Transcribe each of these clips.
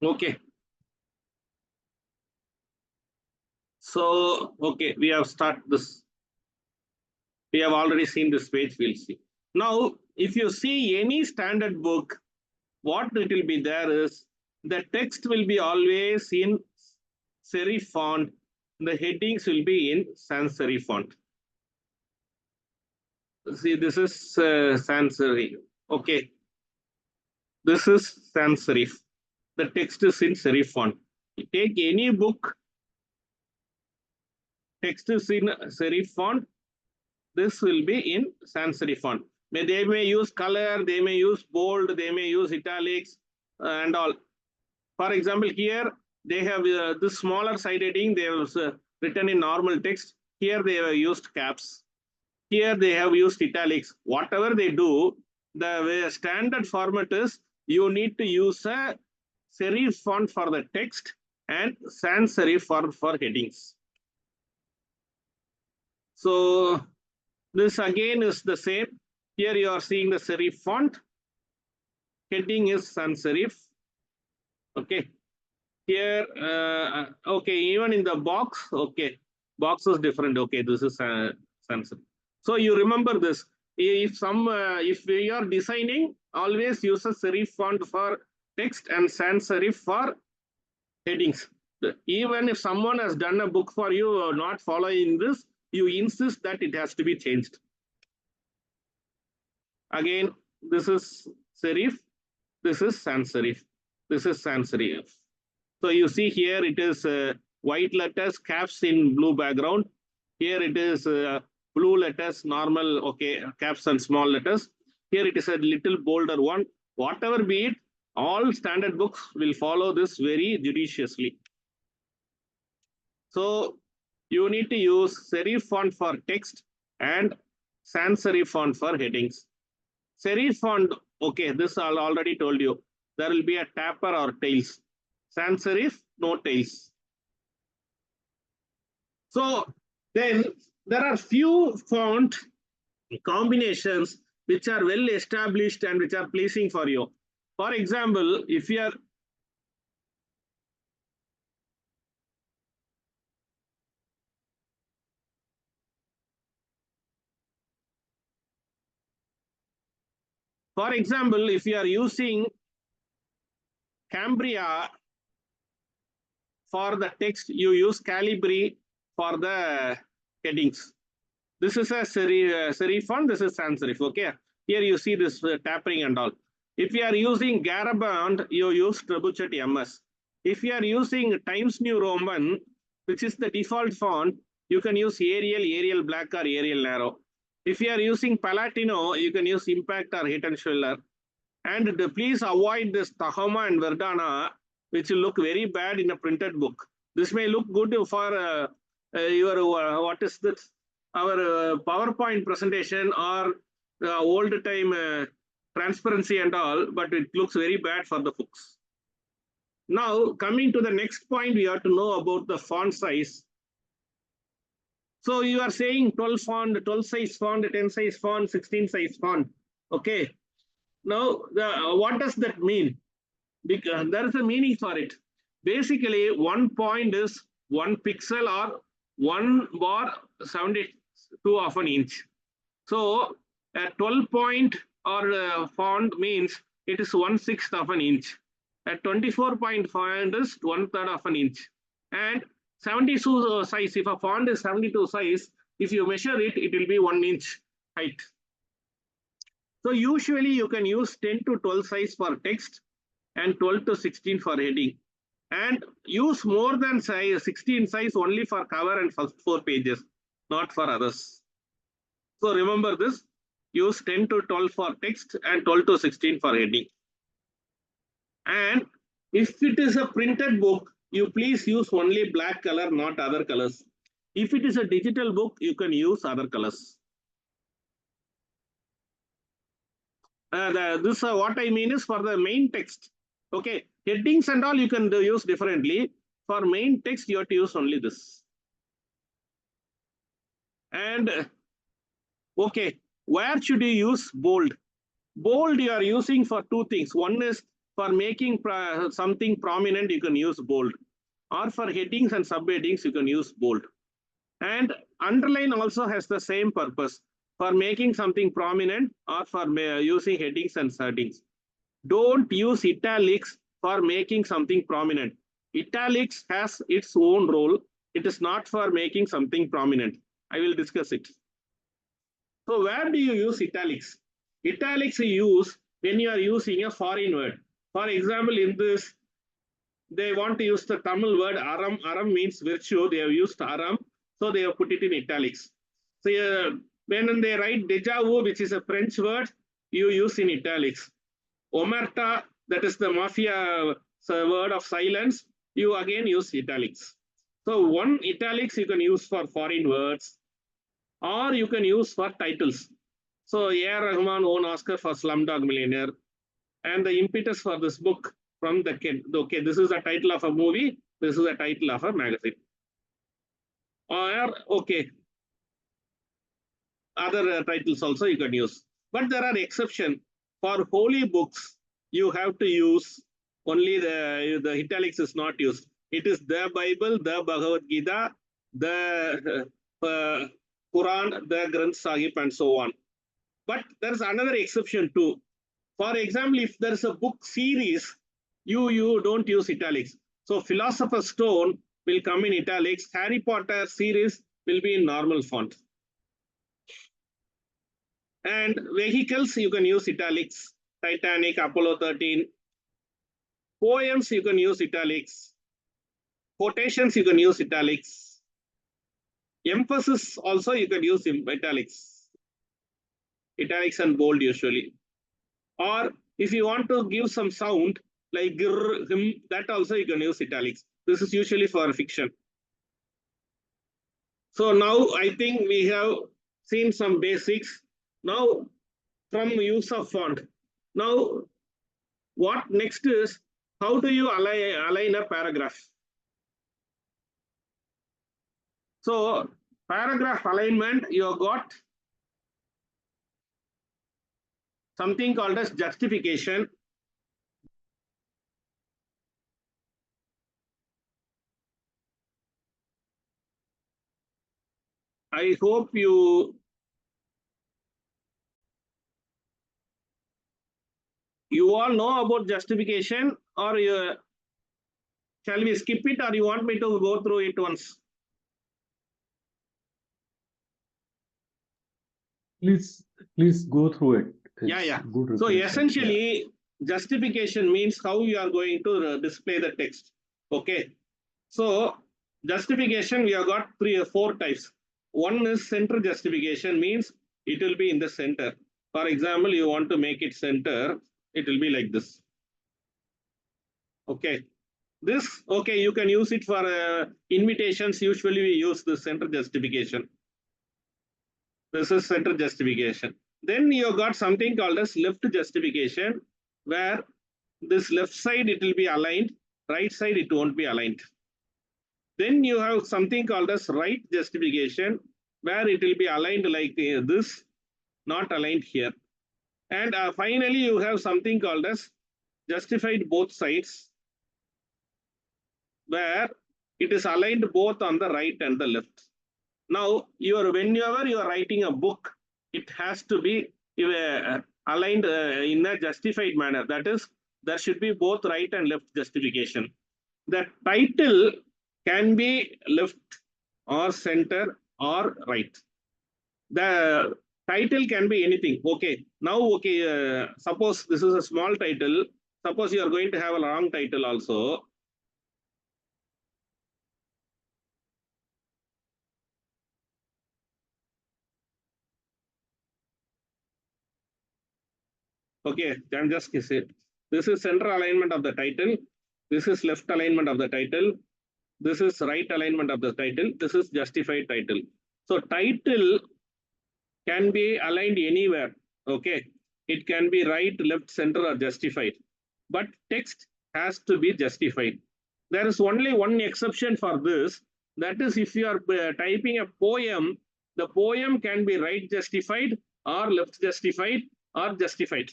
Okay. So, okay, we have started this. We have already seen this page, we'll see. Now, if you see any standard book, what it will be there is the text will be always in serif font. The headings will be in sans serif font. See, this is sans serif. Okay, this is sans serif. The text is in serif font. You take any book, text is in serif font. This will be in sans serif font. They may use color, they may use bold, they may use italics and all. For example, here they have this smaller side heading, they have written in normal text. Here they have used caps. Here they have used italics. Whatever they do, the standard format is you need to use a serif font for the text and sans serif for headings. So this again is the same. Here you are seeing the serif font. Heading is sans serif. Okay. Here, okay, even in the box, okay, box is different. Okay, this is sans serif. So you remember this. If you are designing, always use a serif font for text and sans serif for headings. Even if someone has done a book for you or not following this, you insist that it has to be changed. Again, this is serif, this is sans serif, this is sans serif. So you see here it is white letters, caps in blue background. Here it is blue letters, normal, okay, caps and small letters. Here it is a little bolder one. Whatever be it, all standard books will follow this very judiciously. So you need to use serif font for text and sans serif font for headings. Serif font, okay, this I already told you. There will be a tapper or tails. Sans serif, no tails. So then there are few font combinations which are well established and which are pleasing for you. For example, if you are using Cambria for the text, you use Calibri for the headings. This is a serif font, this is sans serif, okay? Here you see this tappering and all. If you are using Garaband, you use Trebuchet MS. If you are using Times New Roman, which is the default font, you can use Arial, Arial Black or Arial Narrow. If you are using Palatino, you can use Impact or Hit and Shoulder. And please avoid this Tahoma and Verdana, which will look very bad in a printed book. This may look good for your, what is this? Our PowerPoint presentation or old time transparency and all, but it looks very bad for the books. Now, coming to the next point, we have to know about the font size. So you are saying 12 font, 12 size font, 10 size font, 16 size font. Okay. Now, what does that mean? Because there is a meaning for it. Basically, 1 point is 1 pixel or 1 bar 72 of an inch. So a 12 point or font means it is 1/6 of an inch. A 24-point font is 1/3 of an inch. And 72 size, if a font is 72 size, if you measure it, it will be 1 inch height. So usually you can use 10 to 12 size for text and 12 to 16 for heading. And use more than 16 size only for cover and first 4 pages, not for others. So remember this, use 10 to 12 for text and 12 to 16 for heading. And if it is a printed book, you please use only black color, not other colors. If it is a digital book, you can use other colors. What I mean is for the main text. Okay, headings and all you can use differently. For main text, you have to use only this. And okay, where should you use bold? Bold you are using for 2 things. One is For making something prominent, you can use bold. Or for headings and subheadings, you can use bold. And underline also has the same purpose for making something prominent or for using headings and headings. Don't use italics for making something prominent. Italics has its own role. It is not for making something prominent. I will discuss it. So where do you use italics? Italics you use when you are using a foreign word. For example, in this, they want to use the Tamil word aram. Aram means virtue. They have used aram, so they have put it in italics. So when they write deja vu, which is a French word, you use in italics. Omerta, that is the mafia word of silence, you again use italics. So one italics you can use for foreign words, or you can use for titles. So A.R. Rahman won Oscar for Slumdog Millionaire, and the impetus for this book from the kid. Okay, this is the title of a movie. This is the title of a magazine. Or okay, other titles also you can use. But there are exceptions. For holy books, you have to use only the italics is not used. It is the Bible, the Bhagavad Gita, the Quran, the Granth Sahib, and so on. But there is another exception too. For example, if there is a book series, you don't use italics. So Philosopher's Stone will come in italics. Harry Potter series will be in normal font. And vehicles, you can use italics. Titanic, Apollo 13. Poems, you can use italics. Quotations, you can use italics. Emphasis also you can use in italics. Italics and bold usually. Or if you want to give some sound like grr, him, that also you can use italics. This is usually for fiction. So now I think we have seen some basics. Now from use of font. Now what next is, how do you align a paragraph? So paragraph alignment, you got something called as justification. I hope you all know about justification, or shall we skip it, or you want me to go through it once? Please go through it. It's good. So essentially, justification means how you are going to display the text. Okay. So justification, we have got 3 or 4 types. One is center justification, means it will be in the center. For example, you want to make it center, it will be like this. Okay. This, okay, you can use it for invitations. Usually we use the center justification. This is center justification. Then you got something called as left justification, where this left side it will be aligned, right side it won't be aligned. Then you have something called as right justification, where it will be aligned like this, not aligned here. And finally, you have something called as justified both sides, where it is aligned both on the right and the left. Now, whenever you are writing a book, it has to be aligned in a justified manner. That is, there should be both right and left justification. The title can be left or center or right. The title can be anything. Okay. Now, okay, suppose this is a small title. Suppose you are going to have a long title also. Okay, I'm just saying. This is center alignment of the title. This is left alignment of the title. This is right alignment of the title. This is justified title. So title can be aligned anywhere. Okay, it can be right, left, center, or justified. But text has to be justified. There is only one exception for this. That is, if you are typing a poem, the poem can be right justified or left justified or justified.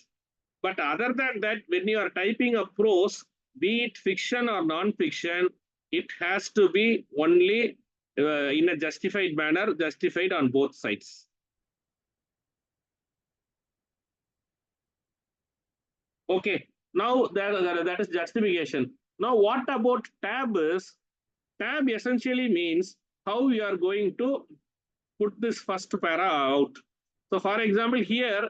But other than that, when you are typing a prose, be it fiction or non-fiction, it has to be only in a justified manner, justified on both sides. Okay, now that is justification. Now what about tab is, tab essentially means how you are going to put this first para out. So for example, here,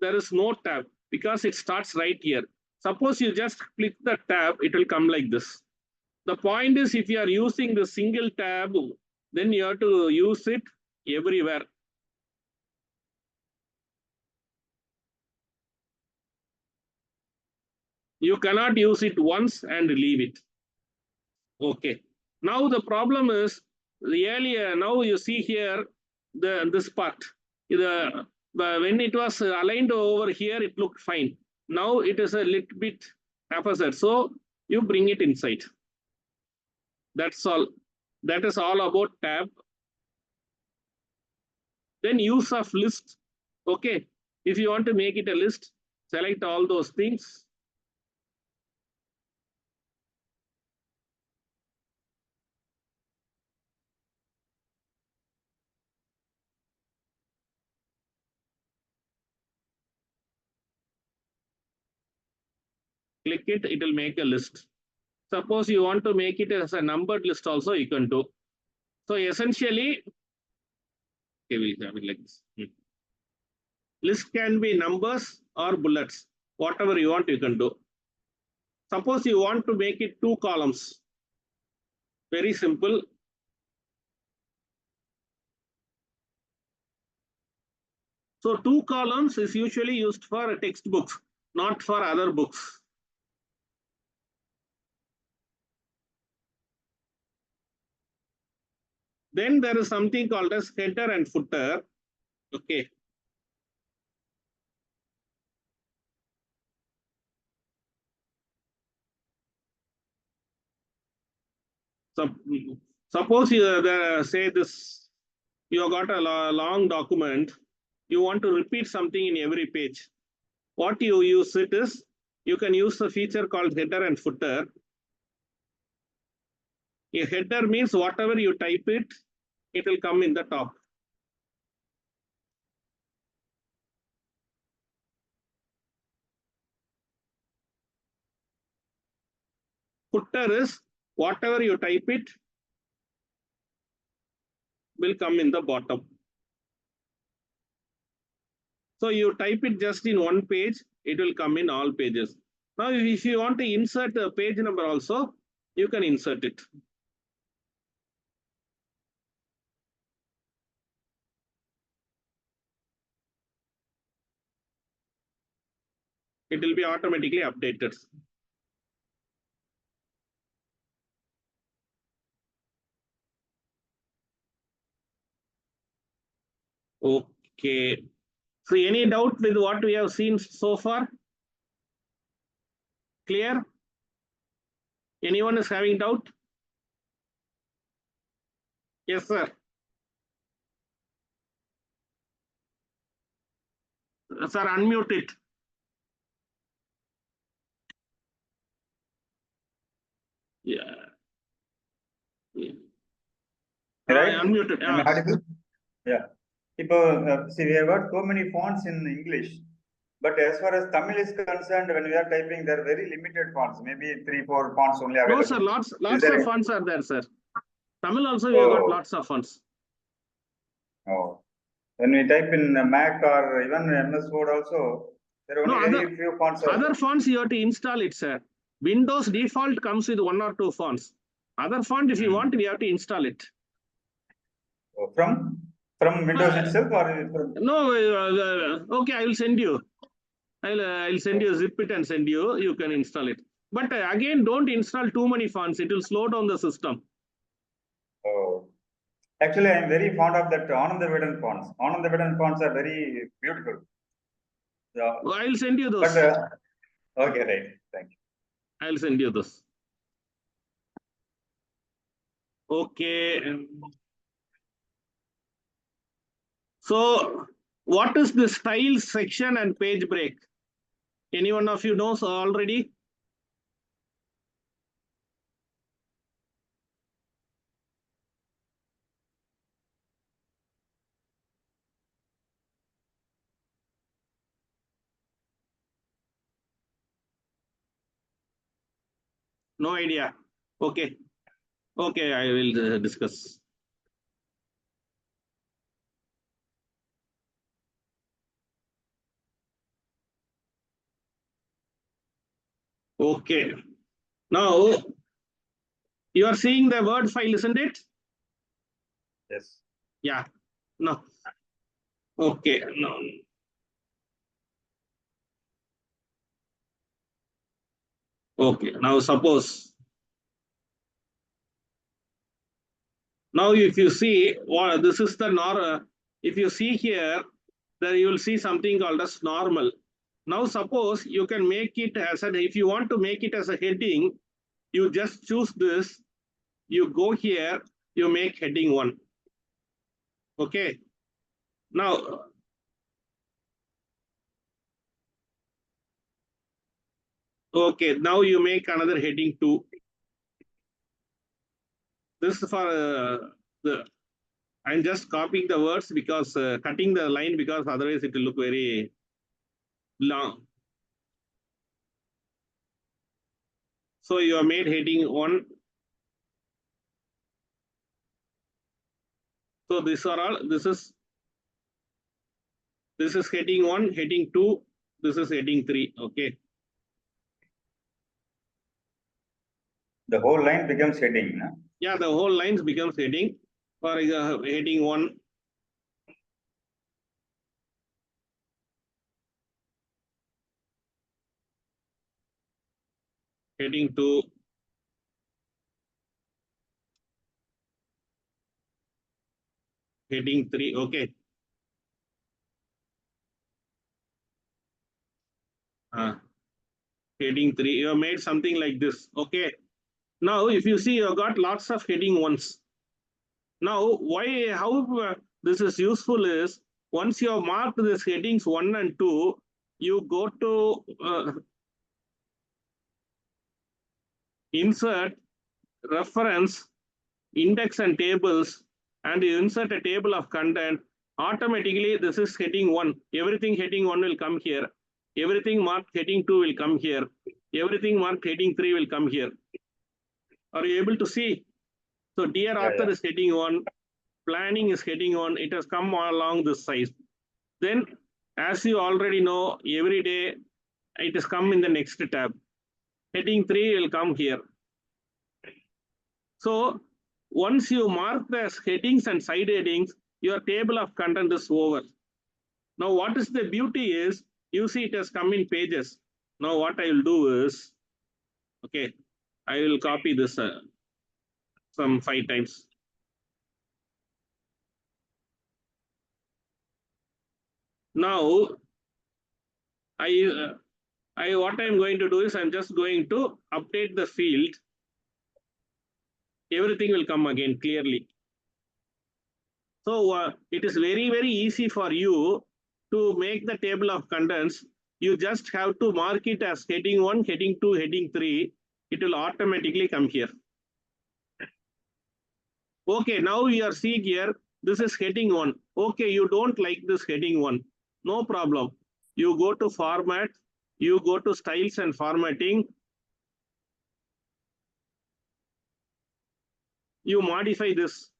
there is no tab because it starts right here. Suppose you just click the tab, it will come like this. The point is, if you are using the single tab, then you have to use it everywhere. You cannot use it once and leave it. Okay. Now the problem is, the earlier, now you see here, this part. When it was aligned over here, it looked fine. Now it is a little bit opposite. So you bring it inside. That's all. That is all about tab. Then use of list. Okay. If you want to make it a list, select all those things. Click it, it will make a list. Suppose you want to make it as a numbered list also, you can do. So essentially, okay, we'll have it like this. List can be numbers or bullets, whatever you want, you can do. Suppose you want to make it 2 columns. Very simple. So 2 columns is usually used for textbooks, not for other books. Then there is something called as header and footer. Okay. So suppose you say this, you have got a long document, you want to repeat something in every page. What you use it is, you can use the feature called header and footer. A header means whatever you type it, it will come in the top. Footer is whatever you type it will come in the bottom. So you type it just in one page, it will come in all pages. Now, if you want to insert a page number also, you can insert it. It will be automatically updated. Okay. So any doubt with what we have seen so far? Clear? Anyone is having doubt? Yes, sir. Sir, unmute it. Yeah. Right? Unmute it. Am I audible? Yeah. See, we have got so many fonts in English, but as far as Tamil is concerned, when we are typing, there are very limited fonts, maybe 3-4 fonts only available. No, sir, lots of fonts are there, sir. Tamil also, we have got lots of fonts. Oh. When we type in Mac or even MS Word also, there are only very few fonts. Other fonts you have to install it, sir. Windows default comes with 1 or 2 fonts. Other font, if you want, we have to install it. Oh, from Windows itself or from... No, okay, I will send you. I'll send you, zip it and send you. You can install it. But again, don't install too many fonts. It will slow down the system. Oh. Actually, I am very fond of that Anandavedan fonts. Anandavedan fonts are very beautiful. Yeah. I will send you those. But, okay, right. Thank you. I will send you those. Okay. So, what is the style section and page break? Any one of you knows already? No idea. Okay. Okay, I will discuss. Okay. Now, you are seeing the word file, isn't it? Yes. Yeah. No. Okay. No. Okay. Now, suppose. Now, if you see, what this is the normal. If you see here, then you will see something called as normal. Now, suppose you can make it as a, if you want to make it as a heading, you just choose this, you go here, you make heading 1. Okay. Now, okay, now you make another heading 2. This is for the, I'm just copying the words because cutting the line, because otherwise it will look very long. So you have made heading 1. So these are all, this is heading 1, heading 2, this is heading 3. Okay. The whole line becomes heading, no? Yeah, the whole lines becomes heading. For heading 1. Heading 2. Heading 3. Okay. Heading 3. You have made something like this. Okay. Now, if you see, you have got lots of heading 1s. Now, why, how this is useful is, once you have marked this headings 1 and 2, you go to insert, reference, index and tables, and you insert a table of content. Automatically, this is heading 1. Everything heading 1 will come here. Everything marked heading 2 will come here. Everything marked heading 3 will come here. Are you able to see? So, dear author is heading 1. Planning is heading 1. It has come along this size. Then, as you already know, every day it has come in the next tab. Heading 3 will come here. So, once you mark the headings and side headings, your table of content is over. Now, what is the beauty is, you see it has come in pages. Now, what I will do is, okay, I will copy this some 5 times. Now, what I'm going to do is, I'm just going to update the field. Everything will come again clearly. So it is very, very easy for you to make the table of contents. You just have to mark it as heading 1, heading 2, heading 3. It will automatically come here. Okay, now we are seeing here, this is heading 1. Okay, you don't like this heading 1. No problem. You go to format, you go to styles and formatting. You modify this.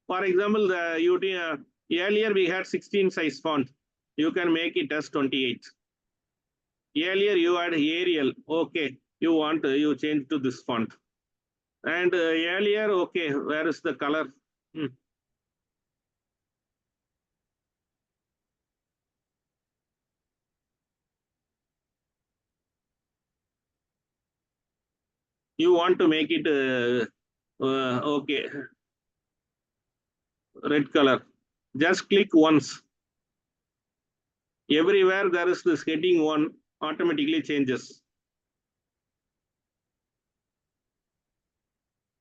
For example, earlier we had 16 size font. You can make it as 28. Earlier you had Arial. Okay, you change to this font. And earlier, okay, where is the color? You want to make it okay, red color. Just click once. Everywhere there is this heading 1, automatically changes.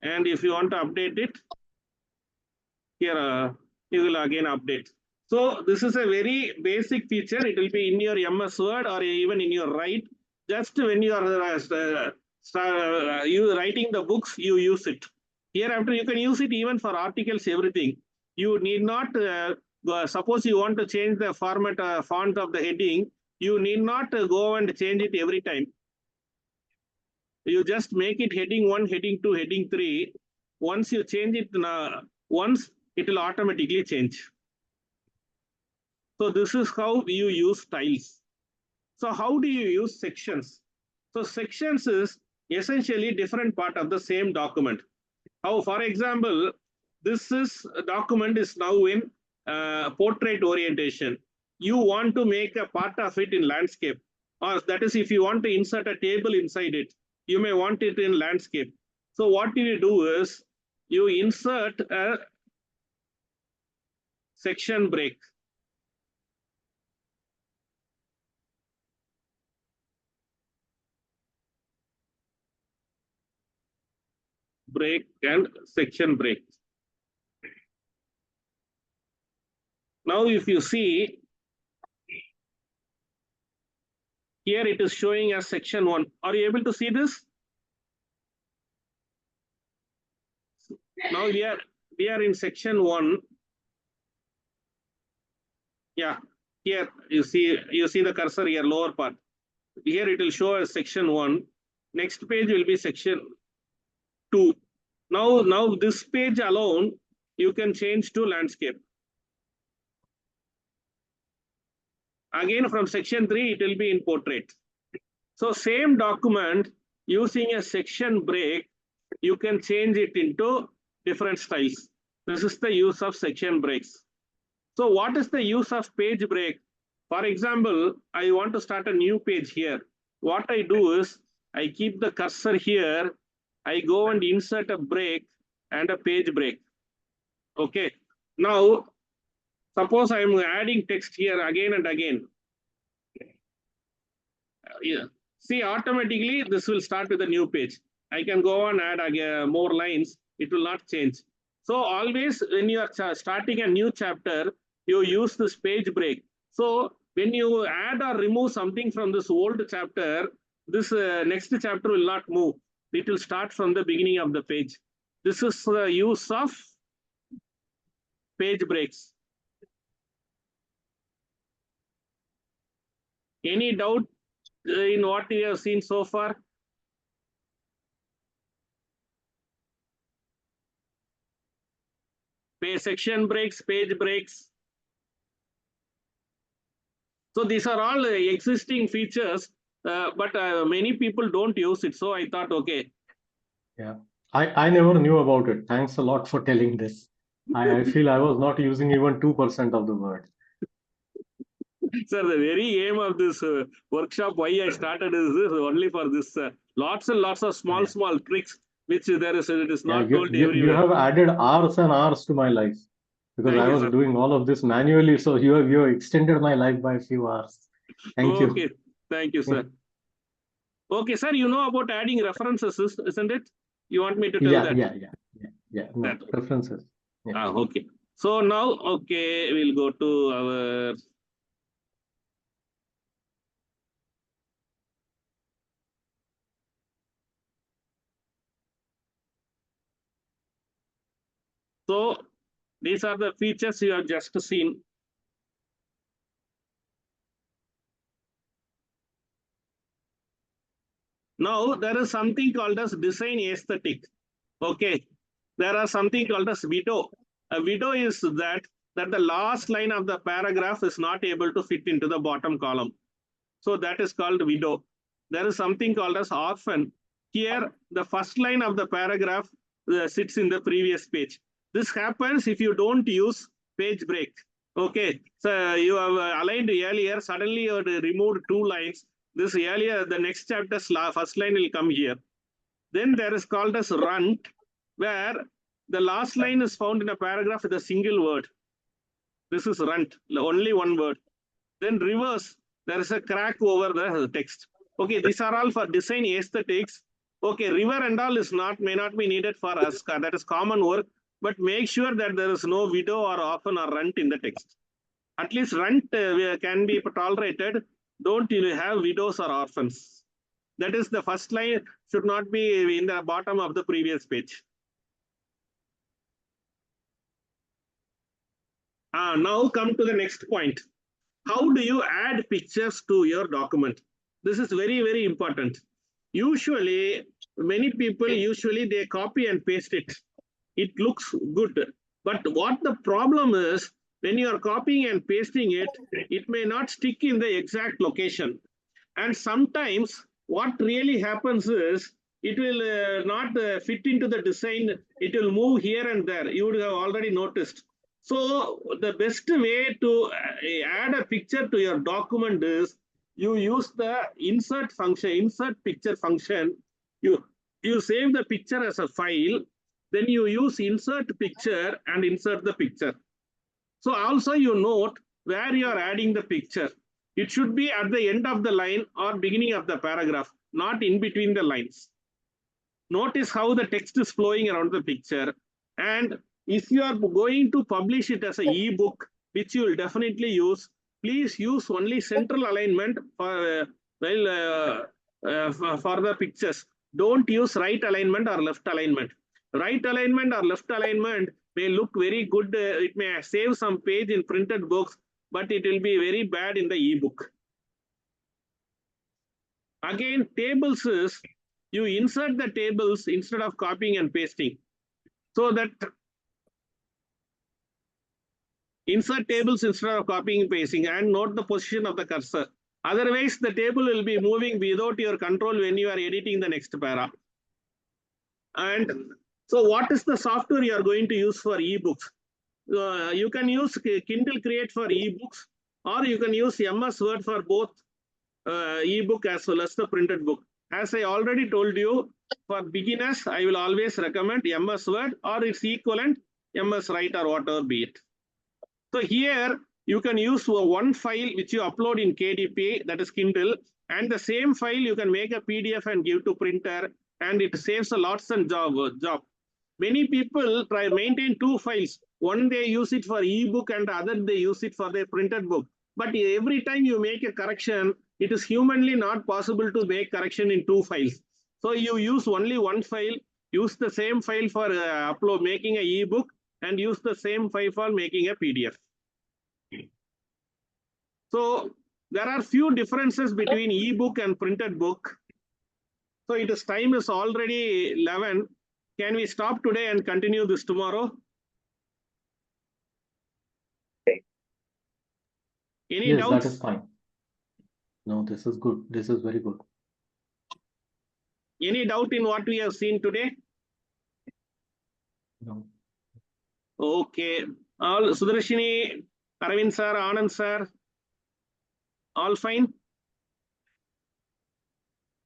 And if you want to update it, here you will again update. So this is a very basic feature. It will be in your MS Word or even in your Write. Just when you are you writing the books, you use it. Hereafter, you can use it even for articles, everything. You need not, suppose you want to change the format, font of the heading, you need not go and change it every time. You just make it heading 1, heading 2, heading 3. Once you change it once, it will automatically change. So this is how you use styles. So how do you use sections? So sections is essentially different part of the same document. How, for example, this is a document is now in portrait orientation. You want to make a part of it in landscape, or that is if you want to insert a table inside it, you may want it in landscape. So what you do is you insert a section break. Break and section break. Now if you see, here it is showing as section 1. Are you able to see this? Now we are in section 1. Yeah, here you see the cursor here, lower part. Here it will show as section 1. Next page will be section 2. Now this page alone you can change to landscape. Again from section 3 it will be in portrait. So same document, using a section break, you can change it into different styles. This is the use of section breaks. So what is the use of page break? For example, I want to start a new page here. What I do is I keep the cursor here. I go and insert a break and a page break. Okay. Now, suppose I am adding text here again and again. Yeah. See, automatically this will start with a new page. I can go on add more lines. It will not change. So always when you are starting a new chapter, you use this page break. So when you add or remove something from this old chapter, this next chapter will not move. It will start from the beginning of the page. This is the use of page breaks. Any doubt in what we have seen so far? Section breaks, page breaks. So these are all existing features, but many people don't use it. So I thought, okay. Yeah, I never knew about it. Thanks a lot for telling this. I feel I was not using even 2% of the word. Sir, the very aim of this workshop, why I started is this, only for this. Lots and lots of small tricks, which there is, it is not told everywhere. You have added hours and hours to my life, because I was doing all of this manually. So you have extended my life by a few hours. Thank you. Okay, thank you, sir. Okay, sir, you know about adding references, isn't it? You want me to tell that? Yeah. No, references. Yeah. Okay. So now, okay, we'll go to our. So these are the features you have just seen. Now there is something called as design aesthetic. Okay, there are something called as widow. A widow is that the last line of the paragraph is not able to fit into the bottom column. So that is called widow. There is something called as orphan. Here, the first line of the paragraph sits in the previous page. This happens if you don't use page break. Okay, so you have aligned earlier, suddenly you have removed 2 lines. This earlier, the next chapter's first line will come here. Then there is called as runt, where the last line is found in a paragraph with a single word. This is runt, only one word. Then reverse, there is a crack over the text. Okay, these are all for design aesthetics. Okay, river and all is may not be needed for us. That is common work, but make sure that there is no widow or orphan or runt in the text. At least runt can be tolerated. Don't have widows or orphans. That is, the first line should not be in the bottom of the previous page. Now come to the next point. How do you add pictures to your document? This is very, very important. Usually, many people they copy and paste it. It looks good. But what the problem is, when you are copying and pasting it, it may not stick in the exact location. And sometimes what really happens is, it will not fit into the design. It will move here and there. You would have already noticed. So the best way to add a picture to your document is, you use the insert function, insert picture function. You save the picture as a file. Then you use insert picture and insert the picture. So also you note where you are adding the picture. It should be at the end of the line or beginning of the paragraph, not in between the lines. Notice how the text is flowing around the picture. And if you are going to publish it as an ebook, which you will definitely use, please use only central alignment for the pictures. Don't use right alignment or left alignment. Right alignment or left alignment may look very good. It may save some page in printed books, but it will be very bad in the ebook. Again, tables is, you insert the tables instead of copying and pasting. So that insert tables instead of copying and pasting, and note the position of the cursor. Otherwise, the table will be moving without your control when you are editing the next para. And so what is the software you are going to use for ebooks? You can use Kindle Create for ebooks, or you can use MS Word for both ebook as well as the printed book. As I already told you, for beginners, I will always recommend MS Word or its equivalent, MS Write or whatever be it. So here you can use one file which you upload in KDP, that is Kindle, and the same file you can make a PDF and give to printer, and it saves a lots and job. Many people maintain two files. One they use it for ebook and the other they use it for their printed book. But every time you make a correction, it is humanly not possible to make correction in two files. So you use only one file, use the same file for making an ebook, and use the same file for making a PDF. So there are few differences between ebook and printed book. So it is time is already 11. Can we stop today and continue this tomorrow? Any Yes, doubts? that is fine. No, this is good. This is very good. Any doubt in what we have seen today? No. Okay. All Sudarshini, Arvind sir, Anand sir, all fine?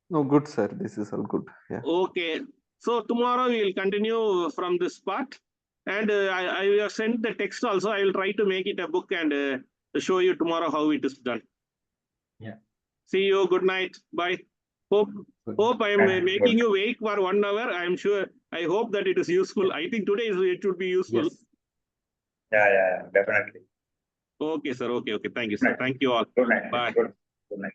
No, good, sir. This is all good. Yeah. Okay. So tomorrow we will continue from this part. And I have sent the text also. I will try to make it a book and show you tomorrow how it is done. Yeah. See you. Good night. Bye. Hope I am making you wait for 1 hour. I am sure. I hope that it is useful. I think today it should be useful. Yes. Yeah, definitely. Okay, sir. Okay. Thank you, sir. Thank you all. Good night. Bye. Good night.